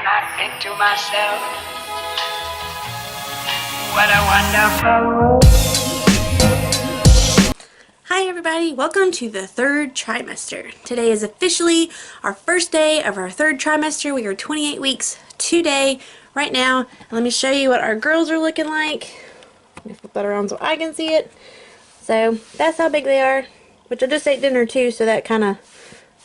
and I think to myself, what a wonderful world. Hi everybody, welcome to the third trimester. Today is officially our first day of our third trimester. We are 28 weeks today, right now. And let me show you what our girls are looking like. Let me flip that around so I can see it. So that's how big they are, which I just ate dinner too, so that kind of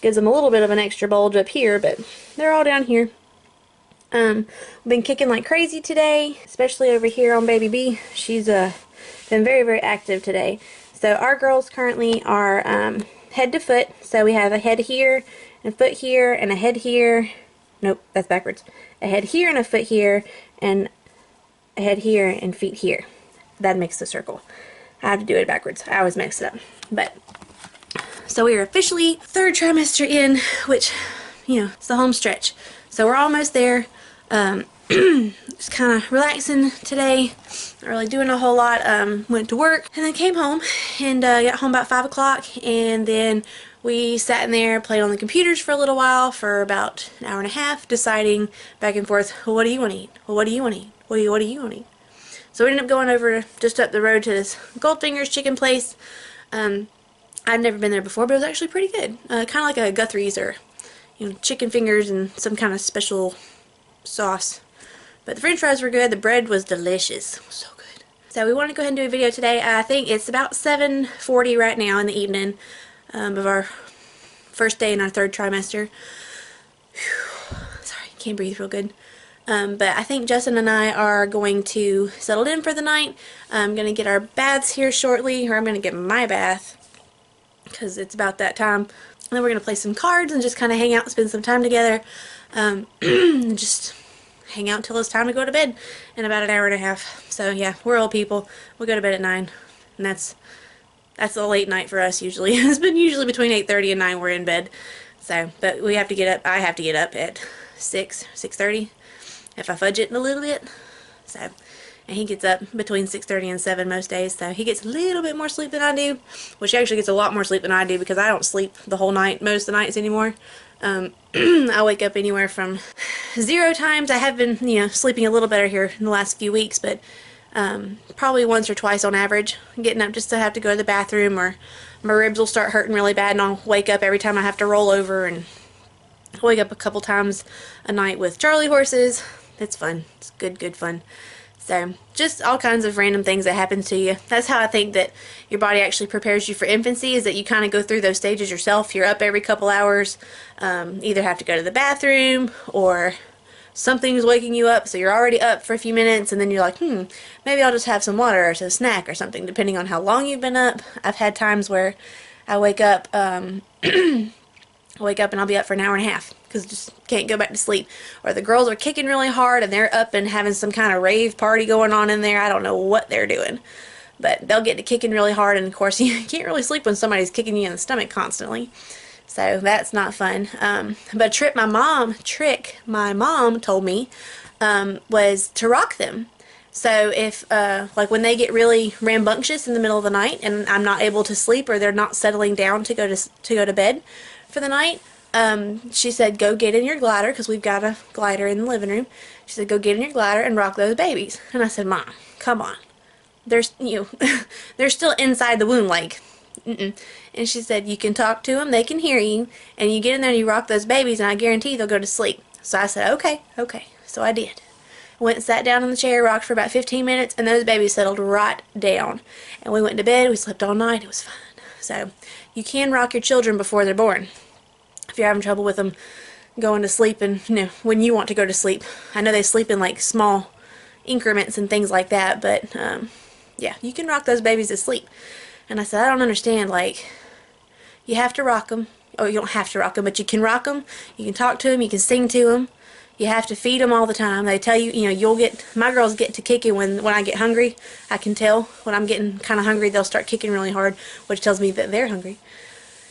gives them a little bit of an extra bulge up here, but they're all down here. We've been kicking like crazy today, especially over here on baby B. She's been very, very active today. So our girls currently are head to foot. So we have a head here, and a foot here, and a head here. Nope, that's backwards. A head here and a foot here, and a head here and feet here. That makes the circle. I have to do it backwards. I always mix it up. But so we are officially third trimester in, which, you know, it's the home stretch. So we're almost there. Just kind of relaxing today, not really doing a whole lot. Went to work and then came home and got home about 5 o'clock, and then we sat in there, played on the computers for a little while, for about an hour and a half, deciding back and forth, well, what do you want to eat? Well, what do you want to eat? What do you want to eat? So we ended up going over just up the road to this Goldfinger's chicken place. I'd never been there before, but it was actually pretty good. Kind of like a Guthrie's, or, you know, chicken fingers and some kind of special sauce. But the french fries were good. The bread was delicious. It was so good. So we want to go ahead and do a video today. I think it's about 7:40 right now in the evening of our first day in our third trimester. Whew. Sorry, can't breathe real good. But I think Justin and I are going to settle in for the night. I'm going to get our baths here shortly, or I'm going to get my bath, because it's about that time. And then we're going to play some cards and just kind of hang out and spend some time together. And just hang out until it's time to go to bed in about an hour and a half. So yeah, we're old people. We'll go to bed at 9. And that's a late night for us usually. It's been usually between 8:30 and 9 we're in bed. So, but we have to get up. I have to get up at 6:30 if I fudge it a little bit. So, and he gets up between 6:30 and 7 most days, so he gets a little bit more sleep than I do, which he actually gets a lot more sleep than I do, because I don't sleep the whole night most of the nights anymore. I wake up anywhere from 0 times. I have been, you know, sleeping a little better here in the last few weeks, but probably once or twice on average, getting up just to have to go to the bathroom, or my ribs will start hurting really bad and I'll wake up every time I have to roll over, and I wake up a couple times a night with Charlie horses. It's fun. It's good fun. So, just all kinds of random things that happen to you. That's how I think that your body actually prepares you for infancy, is that you kind of go through those stages yourself. You're up every couple hours, either have to go to the bathroom, or something's waking you up, so you're already up for a few minutes, and then you're like, maybe I'll just have some water or a snack or something, depending on how long you've been up. I've had times where I wake up, and I'll be up for an hour and a half, because just can't go back to sleep. Or the girls are kicking really hard and they're up and having some kind of rave party going on in there. I don't know what they're doing, but they'll get to kicking really hard, and of course you can't really sleep when somebody's kicking you in the stomach constantly. So that's not fun. But a trick my mom told me was to rock them. So if like when they get really rambunctious in the middle of the night and I'm not able to sleep, or they're not settling down to go to bed for the night, she said, go get in your glider, because we've got a glider in the living room. She said, go get in your glider and rock those babies. And I said, Mom, come on. They're still inside the womb, like, And she said, you can talk to them, they can hear you, and you get in there and you rock those babies, and I guarantee they'll go to sleep. So I said, okay. So I did. Went and sat down in the chair, rocked for about 15 minutes, and those babies settled right down. And we went to bed. We slept all night. It was fun. So you can rock your children before they're born, if you're having trouble with them going to sleep, and, you know, when you want to go to sleep. I know they sleep in like small increments and things like that, but yeah, you can rock those babies to sleep. And I said, I don't understand, like, you have to rock them. Oh, you don't have to rock them, but you can rock them. You can talk to them. You can sing to them. You have to feed them all the time. They tell you, you know, my girls get to kicking when I get hungry. I can tell when I'm getting kind of hungry, they'll start kicking really hard, which tells me that they're hungry.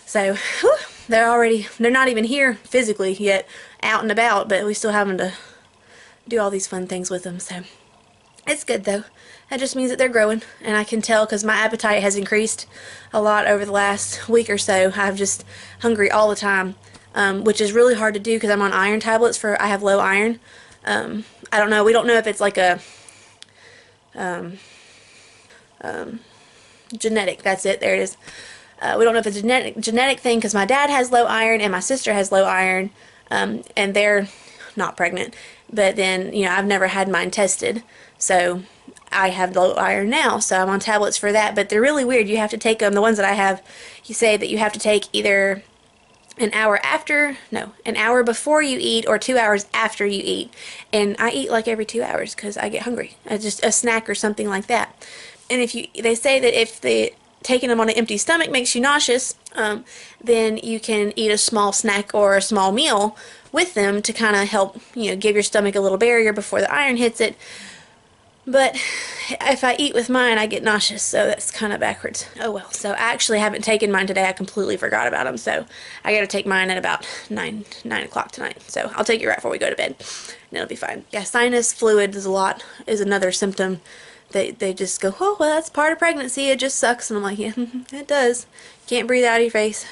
So, whew, they're not even here physically yet, out and about, but we still having to do all these fun things with them. So, it's good though. That just means that they're growing, and I can tell because my appetite has increased a lot over the last week or so. I'm just hungry all the time. which is really hard to do because I'm on iron tablets I have low iron. I don't know. We don't know if it's like a genetic. That's it. There it is. We don't know if it's a genetic thing because my dad has low iron and my sister has low iron, and they're not pregnant. But then, you know, I've never had mine tested, so I have low iron now, so I'm on tablets for that. But they're really weird. You have to take them. The ones that I have, you say that you have to take either an hour before you eat or 2 hours after you eat. And I eat like every 2 hours because I get hungry. Just a snack or something like that. And they say that if taking them on an empty stomach makes you nauseous, then you can eat a small snack or a small meal with them to kind of help, you know, give your stomach a little barrier before the iron hits it. But if I eat with mine, I get nauseous, so that's kind of backwards. Oh well, so I actually haven't taken mine today. I completely forgot about them, so I got to take mine at about 9 o'clock tonight. So I'll take it right before we go to bed, and it'll be fine. Yeah, sinus fluid is another symptom. They just go, oh, well, that's part of pregnancy. It just sucks. And I'm like, yeah, it does. Can't breathe out of your face.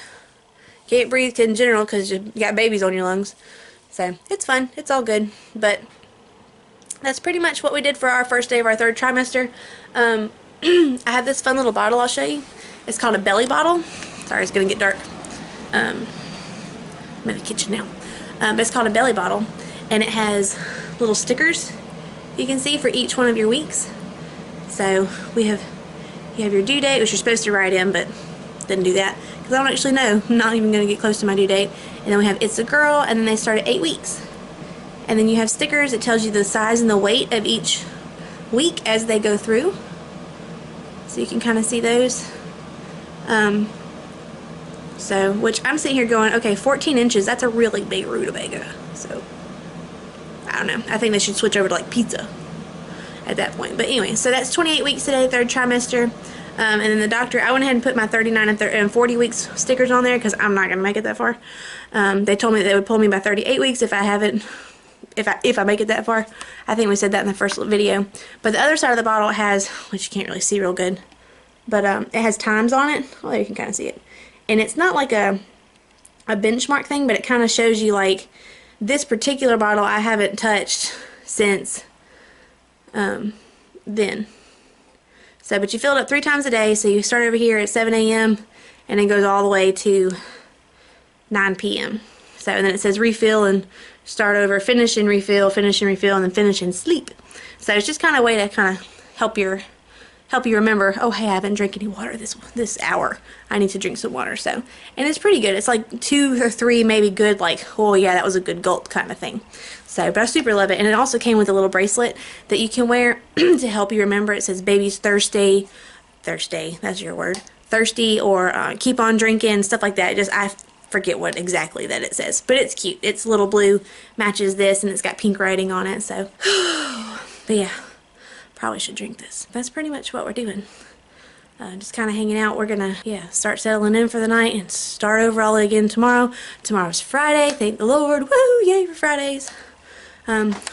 Can't breathe in general because you got babies on your lungs. So it's fun. It's all good. But that's pretty much what we did for our first day of our third trimester. I have this fun little bottle I'll show you. It's called a belly bottle. Sorry, it's going to get dark. I'm in the kitchen now. It's called a belly bottle, and it has little stickers you can see for each one of your weeks. So you have your due date, which you're supposed to write in, but didn't do that because I don't actually know. I'm not even going to get close to my due date. And then we have It's a Girl, and then they start at 8 weeks. And then you have stickers. It tells you the size and the weight of each week as they go through. So you can kind of see those. Which I'm sitting here going, okay, 14 inches, that's a really big rutabaga. So, I don't know. I think they should switch over to like pizza at that point. But anyway, so that's 28 weeks today, third trimester. And then the doctor, I went ahead and put my 39 and 40 weeks stickers on there because I'm not going to make it that far. They told me they would pull me by 38 weeks if I haven't. If I make it that far. I think we said that in the first video. But the other side of the bottle has, which you can't really see real good, but it has times on it. Well, there you can kind of see it. And it's not like a benchmark thing, but it kind of shows you like this particular bottle I haven't touched since then. So, but you fill it up 3 times a day. So you start over here at 7 a.m. and it goes all the way to 9 p.m. So, and then it says refill and start over, finish and refill, and then finish and sleep. So it's just kind of a way to kind of help you remember, oh hey, I haven't drank any water this hour. I need to drink some water. So, and it's pretty good. It's like 2 or 3 maybe good, like, oh yeah, that was a good gulp kind of thing. So, but I super love it. And it also came with a little bracelet that you can wear to help you remember. It says baby's thirsty, that's your word, thirsty, or keep on drinking, stuff like that. I forget what exactly that it says, but it's cute. It's little blue, matches this, and it's got pink writing on it. So, but yeah, probably should drink this. That's pretty much what we're doing. Just kind of hanging out. We're gonna, start settling in for the night and start over all again tomorrow. Tomorrow's Friday. Thank the Lord. Woo! Yay for Fridays.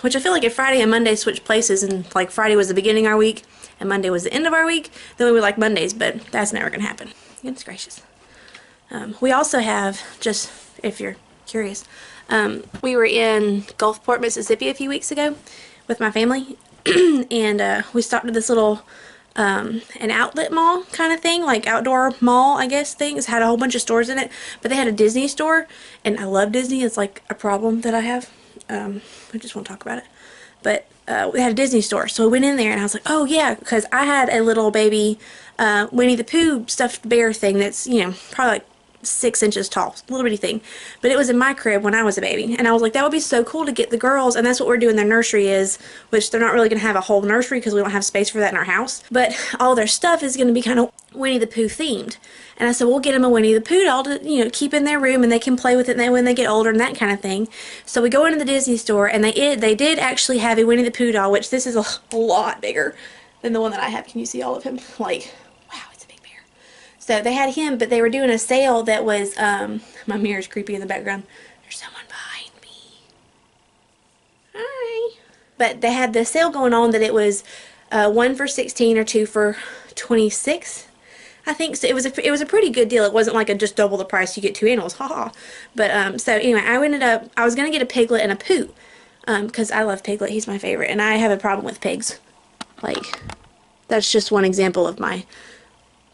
Which I feel like if Friday and Monday switched places, and like Friday was the beginning of our week and Monday was the end of our week, then we would like Mondays, but that's never gonna happen. Goodness gracious. We also have, just if you're curious, we were in Gulfport, Mississippi a few weeks ago with my family, and we stopped at this little an outlet mall kind of thing, like outdoor mall, I guess, things. Had a whole bunch of stores in it, but they had a Disney store, and I love Disney. It's like a problem that I have. I just won't talk about it. But we had a Disney store, so we went in there, and I was like, oh yeah, because I had a little baby Winnie the Pooh stuffed bear thing that's, you know, probably like 6 inches tall, little bitty thing, but it was in my crib when I was a baby, and I was like, that would be so cool to get the girls, and that's what we're doing. Their nursery is, which they're not really going to have a whole nursery because we don't have space for that in our house, but all their stuff is going to be kind of Winnie the Pooh themed. And I said, we'll get them a Winnie the Pooh doll to, you know, keep in their room, and they can play with it when they get older and that kind of thing. So we go into the Disney store, and they did actually have a Winnie the Pooh doll, which this is a lot bigger than the one that I have. Can you see all of him? Like, wow, it's a big bear. So they had him, but they were doing a sale that was, my mirror's creepy in the background. There's someone behind me. Hi. But they had the sale going on that it was 1 for $16 or 2 for $26. I think so. It was a pretty good deal. It wasn't like a just double the price you get 2 animals, haha. But so anyway, I was gonna get a piglet and a poo, because I love Piglet. He's my favorite, and I have a problem with pigs. Like, that's just one example of my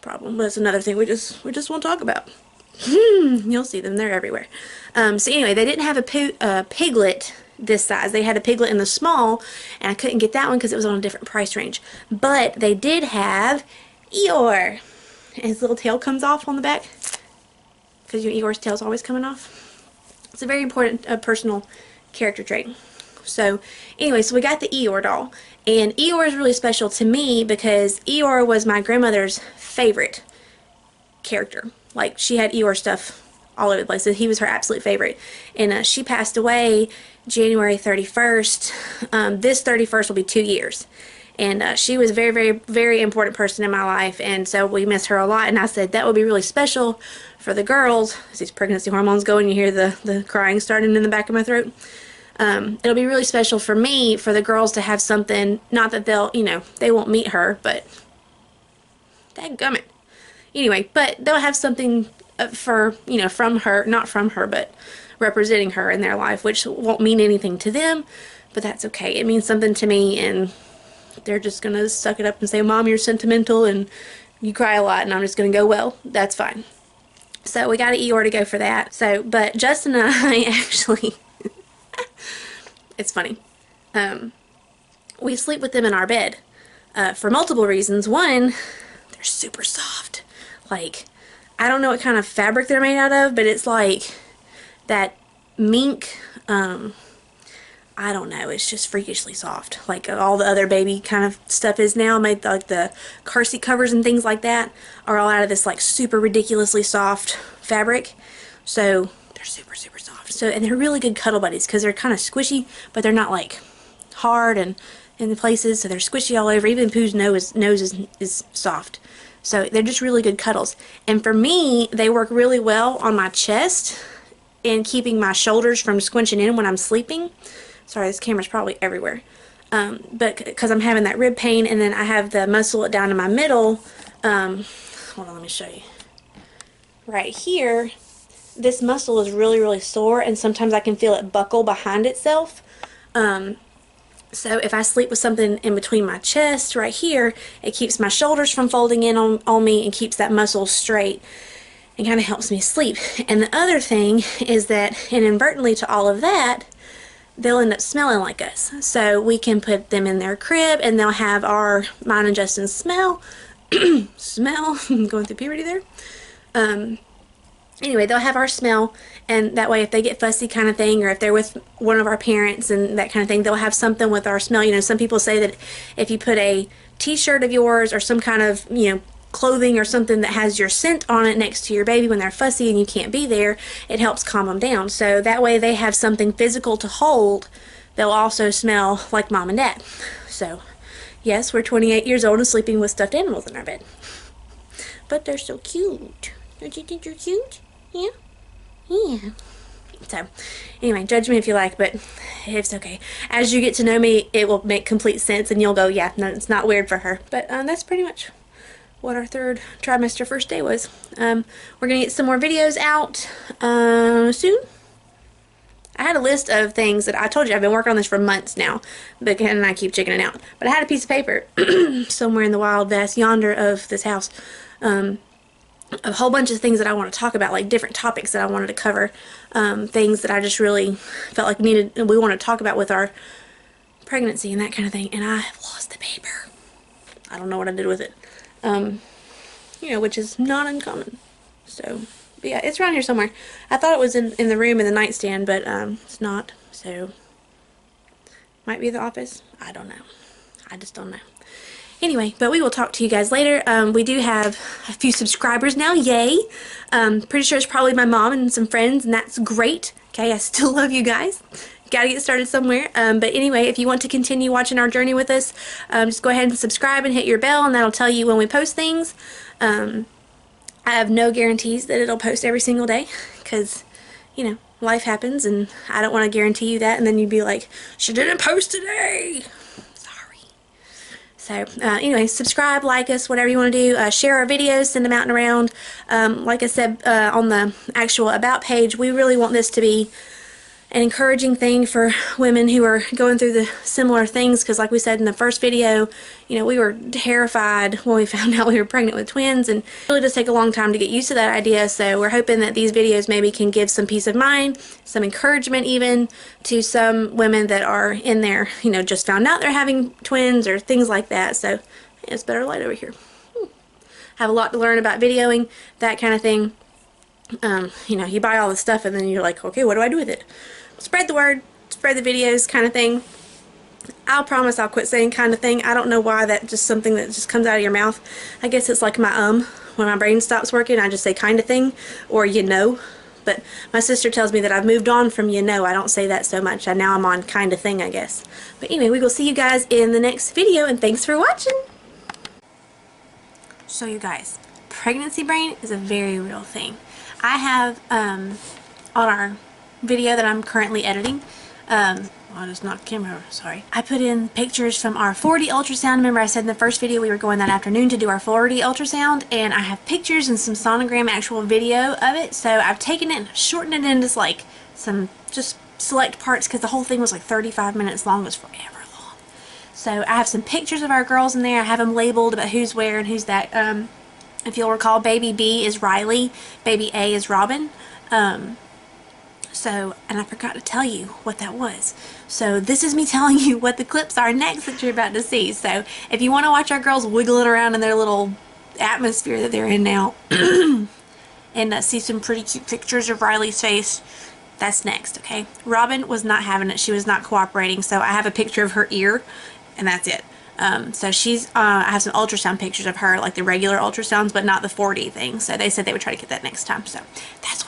problem. But it's another thing we just won't talk about. You'll see them. They're everywhere. So anyway, they didn't have a piglet this size. They had a piglet in the small, and I couldn't get that one because it was on a different price range. But they did have Eeyore. And his little tail comes off on the back, because Eeyore's tail's always coming off. It's a very important personal character trait. So anyway, so we got the Eeyore doll. And Eeyore is really special to me because Eeyore was my grandmother's favorite character. Like, she had Eeyore stuff all over the place. So he was her absolute favorite. And she passed away January 31st. This 31st will be 2 years. And she was a very, very, very important person in my life. And so we miss her a lot. And I said that would be really special for the girls. As these pregnancy hormones go and you hear the crying starting in the back of my throat. It'll be really special for me, for the girls to have something, not that they'll, you know, they won't meet her, but dadgummit. Anyway, but they'll have something for, you know, from her, not from her, but representing her in their life, which won't mean anything to them, but that's okay. It means something to me, and they're just going to suck it up and say, Mom, you're sentimental and you cry a lot, and I'm just going to go, well, that's fine. So we got an Eeyore to go for that. So, but Justin and I actually... It's funny. We sleep with them in our bed for multiple reasons. One, they're super soft. Like, I don't know what kind of fabric they're made out of, but it's like that mink, I don't know, it's just freakishly soft. Like all the other baby kind of stuff is now made, like the car seat covers and things like that are all out of this like super ridiculously soft fabric. So they're super, super soft. So, and they're really good cuddle buddies because they're kind of squishy, but they're not like hard and in the places, so they're squishy all over. Even Pooh's nose is soft. So they're just really good cuddles. And for me, they work really well on my chest and keeping my shoulders from squinching in when I'm sleeping. Sorry, this camera's probably everywhere. But because I'm having that rib pain, and then I have the muscle down in my middle. Hold on, let me show you. Right here. This muscle is really, really sore, and sometimes I can feel it buckle behind itself. So if I sleep with something in between my chest right here, it keeps my shoulders from folding in on me and keeps that muscle straight and kind of helps me sleep. And the other thing is that inadvertently to all of that, they'll end up smelling like us. So we can put them in their crib and they'll have mine and Justin's smell. I'm going through puberty there. Anyway, they'll have our smell, and that way if they get fussy kind of thing, or if they're with one of our parents and that kind of thing, they'll have something with our smell. You know, some people say that if you put a t-shirt of yours or some kind of, you know, clothing or something that has your scent on it next to your baby when they're fussy and you can't be there, it helps calm them down. So that way they have something physical to hold. They'll also smell like Mom and Dad. So, yes, we're 28 years old and sleeping with stuffed animals in our bed. But they're so cute. Don't you think they're cute? Yeah? Yeah. So, anyway, judge me if you like, but it's okay. As you get to know me, it will make complete sense, and you'll go, yeah, no, it's not weird for her. But that's pretty much what our third trimester first day was. We're going to get some more videos out soon. I had a list of things that I told you I've been working on this for months now, but and I keep checking it out. But I had a piece of paper somewhere in the wild vast yonder of this house. A whole bunch of things that I want to talk about, like different topics that I wanted to cover, things that I just really felt like we want to talk about with our pregnancy and that kind of thing, and I lost the paper. I don't know what I did with it, you know, which is not uncommon. So, but yeah, it's around here somewhere. I thought it was in the room in the nightstand, but it's not, so might be the office. I don't know. I just don't know. Anyway, but we will talk to you guys later. We do have a few subscribers now. Yay! Pretty sure it's probably my mom and some friends, and that's great. Okay, I still love you guys. Gotta get started somewhere. But anyway, if you want to continue watching our journey with us, just go ahead and subscribe and hit your bell, and that'll tell you when we post things. I have no guarantees that it'll post every single day, because, you know, life happens, and I don't want to guarantee you that, and then you'd be like, she didn't post today! So anyway, subscribe, like us, whatever you want to do. Share our videos, send them out and around. Like I said on the actual About page, we really want this to be an encouraging thing for women who are going through the similar things, because like we said in the first video, you know, we were terrified when we found out we were pregnant with twins, and it really does take a long time to get used to that idea. So we're hoping that these videos maybe can give some peace of mind, some encouragement even to some women that are in there, you know, just found out they're having twins or things like that. So it's better light over here. Have a lot to learn about videoing, that kind of thing. You know, you buy all this stuff and then you're like, okay, what do I do with it? Spread the word, spread the videos, kind of thing. I'll promise I'll quit saying kind of thing. I don't know why, that's just something that just comes out of your mouth. I guess it's like my when my brain stops working, I just say kind of thing, or you know. But my sister tells me that I've moved on from you know. I don't say that so much. Now I'm on kind of thing, I guess. But anyway, we will see you guys in the next video, and thanks for watching. So you guys, pregnancy brain is a very real thing. I have on our video that I'm currently editing, I just knocked the camera over, sorry. I put in pictures from our 4D ultrasound. Remember I said in the first video we were going that afternoon to do our 4D ultrasound, and I have pictures and some sonogram actual video of it. So I've taken it and shortened it into like some just select parts, because the whole thing was like 35 minutes long. It was forever long. So I have some pictures of our girls in there. I have them labeled about who's where and who's that. If you'll recall, baby B is Riley, baby A is Robin. And I forgot to tell you what that was. So this is me telling you what the clips are next that you're about to see. So if you want to watch our girls wiggling around in their little atmosphere that they're in now and see some pretty cute pictures of Riley's face, that's next, okay? Robin was not having it. She was not cooperating. So I have a picture of her ear, and that's it. So she's, I have some ultrasound pictures of her, like the regular ultrasounds, but not the 4D thing. So they said they would try to get that next time. So that's what